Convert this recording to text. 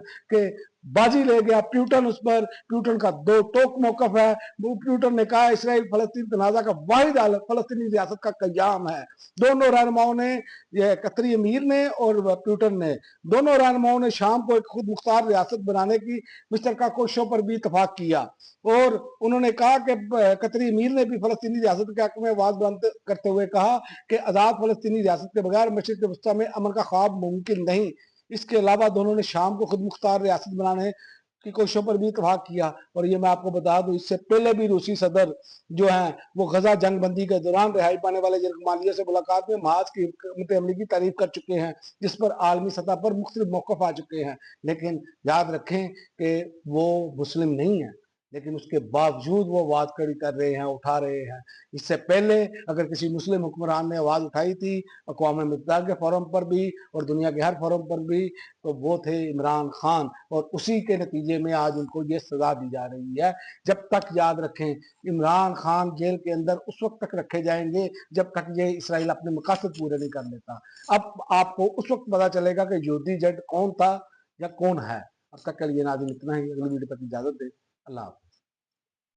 कि बाजी ले गया प्यूटन उस पर। प्यूटन का दो टोक मौकफ है। प्यूटन ने कहा इसराइल फलस्तीन तनाज़ा का वाहिद हल फलस्तीनी रियासत का कयाम है। दोनों रहनुमाओं ने, ये कतरी अमीर ने और प्यूटन ने, दोनों रहनुमाओं ने शाम को एक खुद मुख्तार रियासत बनाने की मुश्तरका कोशिशों पर भी इतफाक किया। और उन्होंने कहा कि कतरी अमीर ने भी फलस्तीनी रियासत के हक में आवाज बुलंद करते हुए कहा कि आज़ाद फलस्तीनी रियासत के बगैर मशरिक़ वस्ता में अमन का ख्वाब मुमकिन नहीं। इसके अलावा दोनों ने शाम को खुद मुख्तार रियासत बनाने की कोशिशों पर भी इतफाक किया। और ये मैं आपको बता दूं, इससे पहले भी रूसी सदर जो हैं वो गजा जंग बंदी के दौरान रिहाई पाने वाले जरमालिया से मुलाकात में महाज की हुकूमत अमली की तारीफ कर चुके हैं, जिस पर आलमी सतह पर मुख्तलिफ मौक़िफ़ आ चुके हैं। लेकिन याद रखें कि वो मुस्लिम नहीं है, लेकिन उसके बावजूद वो आवाज खड़ी कर रहे हैं, उठा रहे हैं। इससे पहले अगर किसी मुस्लिम हुक्मरान ने आवाज उठाई थी अक़वाम मुत्तहिदा के फोरम पर भी और दुनिया के हर फोरम पर भी, तो वो थे इमरान खान। और उसी के नतीजे में आज उनको ये सजा दी जा रही है। जब तक, याद रखें, इमरान खान जेल के अंदर उस वक्त तक रखे जाएंगे जब तक ये इसराइल अपने मकासद पूरे नहीं कर लेता। अब आपको उस वक्त पता चलेगा कि यहूदी जट कौन था या कौन है। अब तक के लिए नाज़रीन इतना ही। अगली वीडियो तक इजाजत दें। अल्लाह।